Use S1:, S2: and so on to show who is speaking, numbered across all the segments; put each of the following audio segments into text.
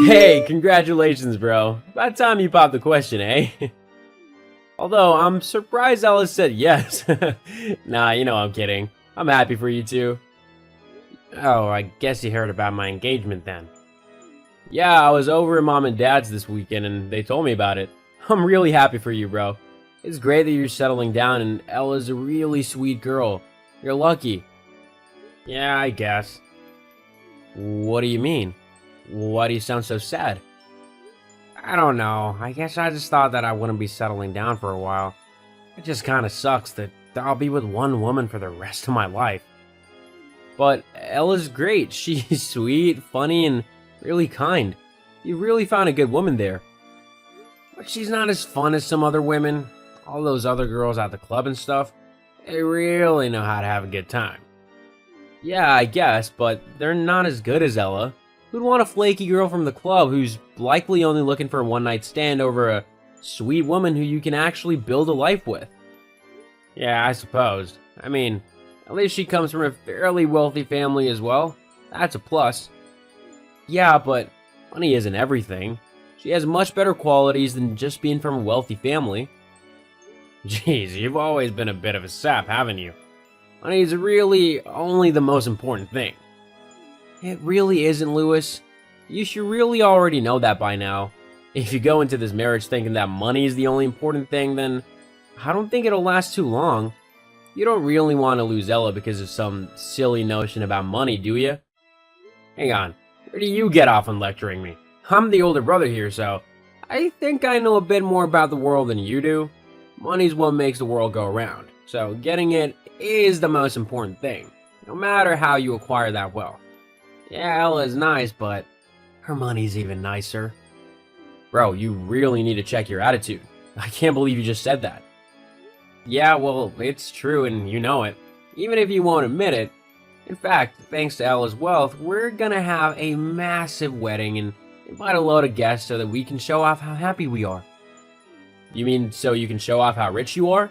S1: Hey, congratulations, bro. About time you popped the question, eh? Although, I'm surprised Alice said yes. Nah, I'm kidding. I'm happy for you too. Oh, I guess you heard about my engagement then. Yeah, I was over at Mom and Dad's this weekend and they told me about it. I'm really happy for you, bro. It's great that you're settling down and Ella's a really sweet girl. You're lucky. Yeah, I guess. What do you mean? Why do you sound so sad? I don't know. I guess I just thought that I wouldn't be settling down for a while. It just kind of sucks that I'll be with one woman for the rest of my life. But Ella's great. She's sweet, funny, and really kind. You really found a good woman there. But she's not as fun as some other women. All those other girls at the club and stuff, they really know how to have a good time. Yeah, I guess, but they're not as good as Ella. Who'd want a flaky girl from the club who's likely only looking for a one-night stand over a sweet woman who you can actually build a life with? Yeah, I suppose. I mean, at least she comes from a fairly wealthy family as well. That's a plus. Yeah, but money isn't everything. She has much better qualities than just being from a wealthy family. Jeez, you've always been a bit of a sap, haven't you? Money is really only the most important thing. It really isn't, Lewis. You should really already know that by now. If you go into this marriage thinking that money is the only important thing, then I don't think it'll last too long. You don't really want to lose Ella because of some silly notion about money, do you? Hang on, where do you get off on lecturing me? I'm the older brother here, so I think I know a bit more about the world than you do. Money's what makes the world go around, so getting it is the most important thing, no matter how you acquire that wealth. Yeah, Ella's nice, but her money's even nicer. Bro, you really need to check your attitude. I can't believe you just said that. Yeah, well, it's true and you know it, even if you won't admit it. In fact, thanks to Ella's wealth, we're gonna have a massive wedding and invite a load of guests so that we can show off how happy we are. You mean so you can show off how rich you are?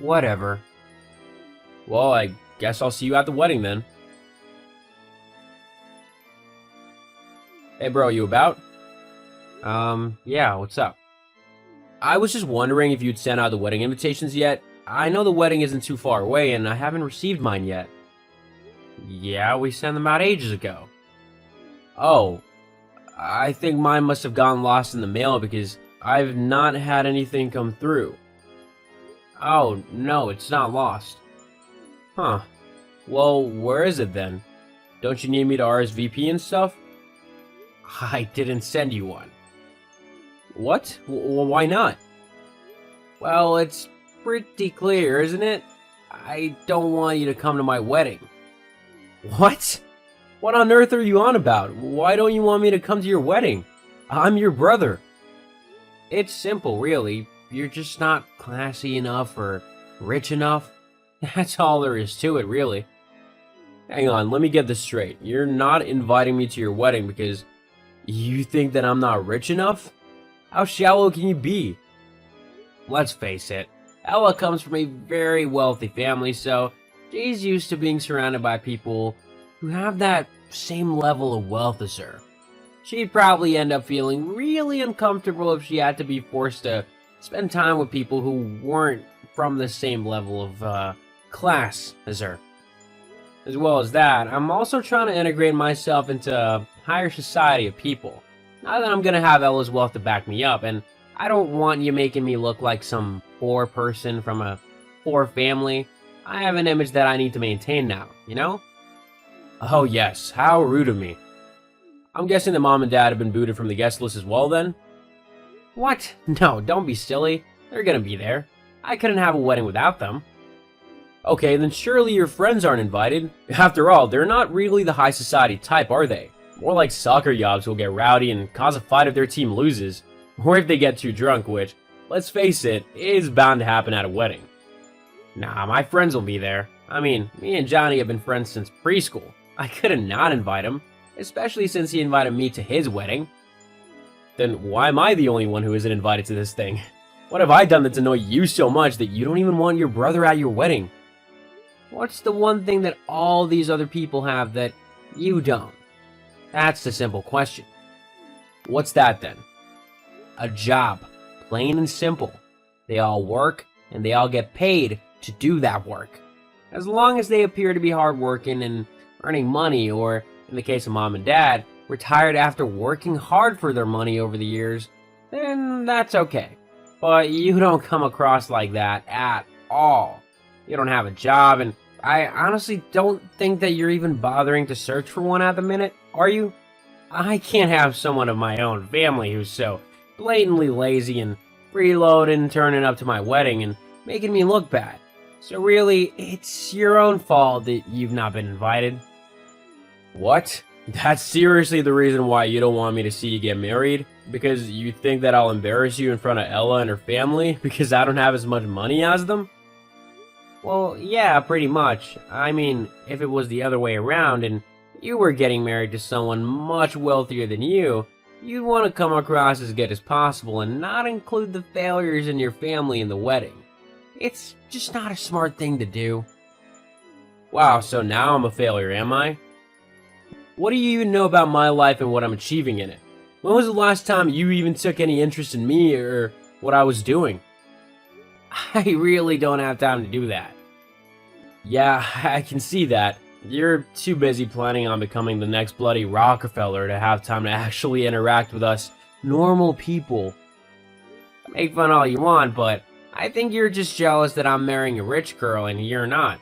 S1: Whatever. Well, I guess I'll see you at the wedding then. Hey bro, you about? Yeah, what's up? I was just wondering if you'd sent out the wedding invitations yet. I know the wedding isn't too far away and I haven't received mine yet. Yeah, we sent them out ages ago. Oh, I think mine must have gotten lost in the mail because I've not had anything come through. Oh, no, it's not lost. Huh. Well, where is it then? Don't you need me to RSVP and stuff? I didn't send you one. What? Why not? Well, it's pretty clear, isn't it? I don't want you to come to my wedding. What? What on earth are you on about? Why don't you want me to come to your wedding? I'm your brother. It's simple, really. You're just not classy enough or rich enough. That's all there is to it, really. Hang on, let me get this straight. You're not inviting me to your wedding because you think that I'm not rich enough? How shallow can you be? Let's face it, Ella comes from a very wealthy family, so she's used to being surrounded by people who have that same level of wealth as her. She'd probably end up feeling really uncomfortable if she had to be forced to spend time with people who weren't from the same level of class as her. As well as that, I'm also trying to integrate myself into a higher society of people. Now that I'm gonna have Ella's wealth to back me up, and I don't want you making me look like some poor person from a poor family. I have an image that I need to maintain now, you know? Oh yes, how rude of me. I'm guessing that Mom and Dad have been booted from the guest list as well then? What? No, don't be silly. They're gonna be there. I couldn't have a wedding without them. Okay, then surely your friends aren't invited. After all, they're not really the high society type, are they? More like soccer yobs who'll get rowdy and cause a fight if their team loses. Or if they get too drunk, which, let's face it, is bound to happen at a wedding. Nah, my friends will be there. I mean, me and Johnny have been friends since preschool. I couldn't not invite him, especially since he invited me to his wedding. Then why am I the only one who isn't invited to this thing? What have I done that's annoyed you so much that you don't even want your brother at your wedding? What's the one thing that all these other people have that you don't? That's the simple question. What's that then? A job. Plain and simple. They all work, and they all get paid to do that work. As long as they appear to be hardworking and earning money, or, in the case of mom and dad, retired after working hard for their money over the years, then that's okay. But you don't come across like that at all. You don't have a job, and I honestly don't think that you're even bothering to search for one at the minute, are you? I can't have someone of my own family who's so blatantly lazy and freeloading and turning up to my wedding and making me look bad. So really, it's your own fault that you've not been invited. What? That's seriously the reason why you don't want me to see you get married? Because you think that I'll embarrass you in front of Ella and her family because I don't have as much money as them? Well, yeah, pretty much. I mean, if it was the other way around and you were getting married to someone much wealthier than you, you'd want to come across as good as possible and not include the failures in your family in the wedding. It's just not a smart thing to do. Wow, so now I'm a failure, am I? What do you even know about my life and what I'm achieving in it? When was the last time you even took any interest in me or what I was doing? I really don't have time to do that. Yeah, I can see that. You're too busy planning on becoming the next bloody Rockefeller to have time to actually interact with us normal people. Make fun all you want, but I think you're just jealous that I'm marrying a rich girl and you're not.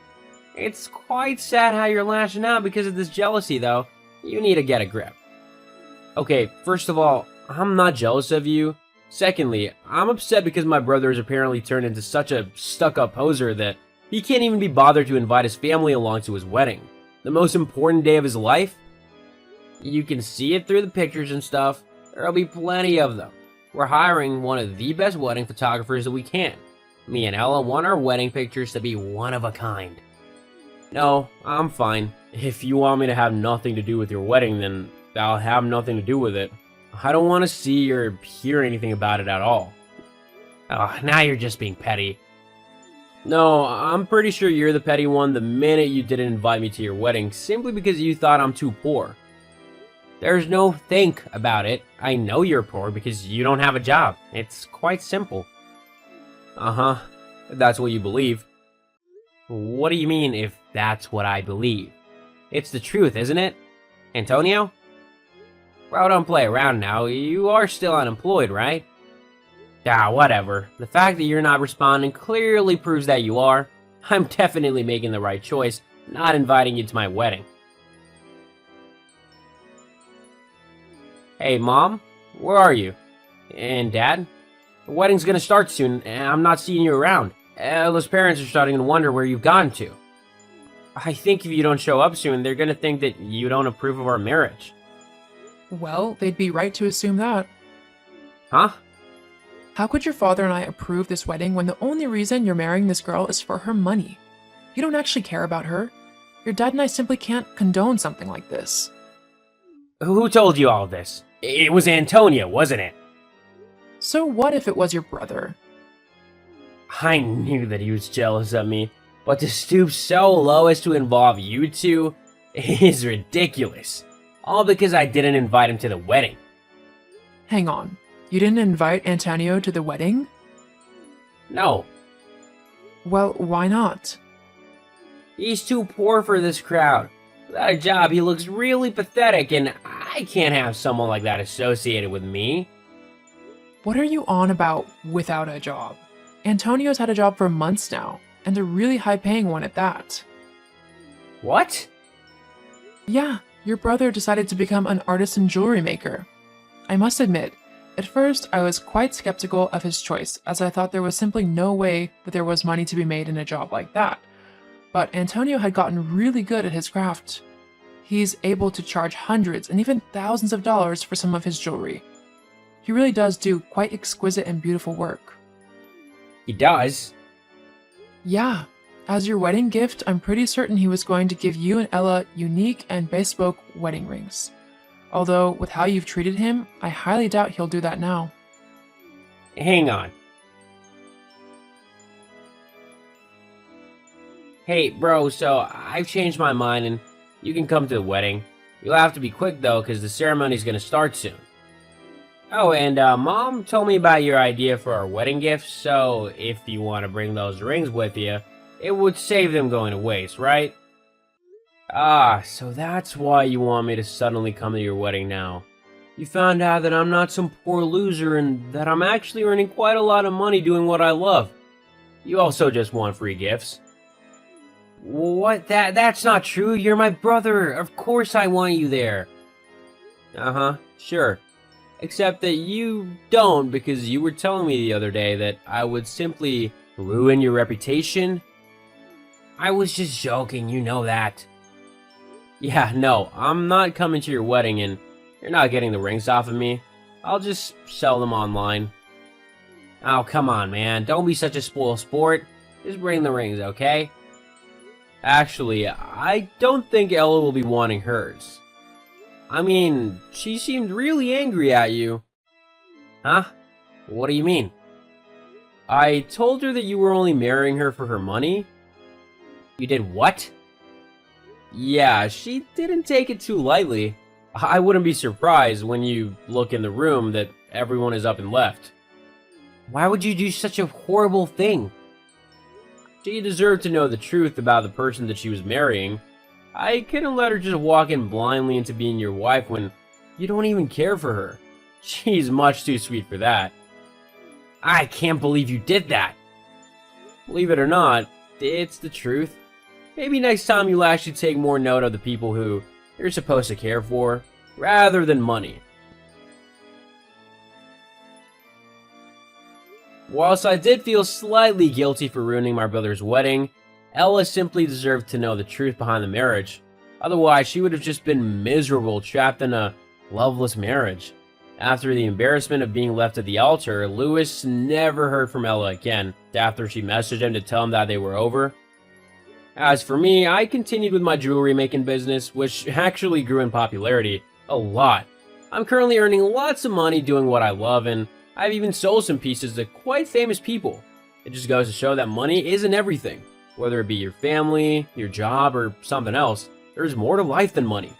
S1: It's quite sad how you're lashing out because of this jealousy, though. You need to get a grip. Okay, first of all, I'm not jealous of you. Secondly, I'm upset because my brother has apparently turned into such a stuck-up poser that he can't even be bothered to invite his family along to his wedding. The most important day of his life? You can see it through the pictures and stuff. There'll be plenty of them. We're hiring one of the best wedding photographers that we can. Me and Ella want our wedding pictures to be one of a kind. No, I'm fine. If you want me to have nothing to do with your wedding, then I'll have nothing to do with it. I don't want to see or hear anything about it at all. Oh, now you're just being petty. No, I'm pretty sure you're the petty one the minute you didn't invite me to your wedding simply because you thought I'm too poor. There's no think about it. I know you're poor because you don't have a job. It's quite simple. Uh-huh. That's what you believe. What do you mean if that's what I believe? It's the truth, isn't it? Antonio? Bro, don't play around now. You are still unemployed, right? Ah, whatever. The fact that you're not responding clearly proves that you are. I'm definitely making the right choice, not inviting you to my wedding. Hey, Mom? Where are you? And Dad? The wedding's gonna start soon, and I'm not seeing you around. Ella's parents are starting to wonder where you've gone to. I think if you don't show up soon, they're gonna think that you don't approve of our marriage.
S2: Well, they'd be right to assume that.
S1: Huh?
S2: How could your father and I approve this wedding when the only reason you're marrying this girl is for her money? You don't actually care about her. Your dad and I simply can't condone something like this.
S1: Who told you all this? It was Antonio, wasn't it?
S2: So what if it was your brother?
S1: I knew that he was jealous of me, but to stoop so low as to involve you two is ridiculous. All because I didn't invite him to the wedding.
S2: Hang on. You didn't invite Antonio to the wedding?
S1: No.
S2: Well, why not?
S1: He's too poor for this crowd. Without a job, he looks really pathetic, and I can't have someone like that associated with me.
S2: What are you on about without a job? Antonio's had a job for months now, and a really high-paying one at that.
S1: What?
S2: Yeah, your brother decided to become an artisan jewelry maker. I must admit, at first I was quite skeptical of his choice, as I thought there was simply no way that there was money to be made in a job like that. But Antonio had gotten really good at his craft. He's able to charge hundreds and even thousands of dollars for some of his jewelry. He really does do quite exquisite and beautiful work.
S1: He does?
S2: Yeah. As your wedding gift, I'm pretty certain he was going to give you and Ella unique and bespoke wedding rings. Although, with how you've treated him, I highly doubt he'll do that now.
S1: Hang on. Hey, bro, so I've changed my mind and you can come to the wedding. You'll have to be quick though, because the ceremony's gonna start soon. Oh, and Mom told me about your idea for our wedding gifts, so if you want to bring those rings with you, it would save them going to waste, right? Ah, so that's why you want me to suddenly come to your wedding now. You found out that I'm not some poor loser and that I'm actually earning quite a lot of money doing what I love. You also just want free gifts. What? That's not true. You're my brother. Of course I want you there. Uh-huh, sure. Except that you don't, because you were telling me the other day that I would simply ruin your reputation. I was just joking, you know that. Yeah, no, I'm not coming to your wedding and you're not getting the rings off of me. I'll just sell them online. Oh, come on, man. Don't be such a spoiled sport. Just bring the rings, okay? Actually, I don't think Ella will be wanting hers. I mean, she seemed really angry at you. Huh? What do you mean? I told her that you were only marrying her for her money. You did what? Yeah, she didn't take it too lightly. I wouldn't be surprised when you look in the room that everyone is up and left. Why would you do such a horrible thing? She deserved to know the truth about the person that she was marrying. I couldn't let her just walk in blindly into being your wife when you don't even care for her. She's much too sweet for that. I can't believe you did that. Believe it or not, it's the truth. Maybe next time you'll actually take more note of the people who you're supposed to care for, rather than money. Whilst I did feel slightly guilty for ruining my brother's wedding, Ella simply deserved to know the truth behind the marriage. Otherwise, she would have just been miserable, trapped in a loveless marriage. After the embarrassment of being left at the altar, Lewis never heard from Ella again, after she messaged him to tell him that they were over. As for me, I continued with my jewelry making business, which actually grew in popularity a lot. I'm currently earning lots of money doing what I love, and I've even sold some pieces to quite famous people. It just goes to show that money isn't everything. Whether it be your family, your job, or something else, there's more to life than money.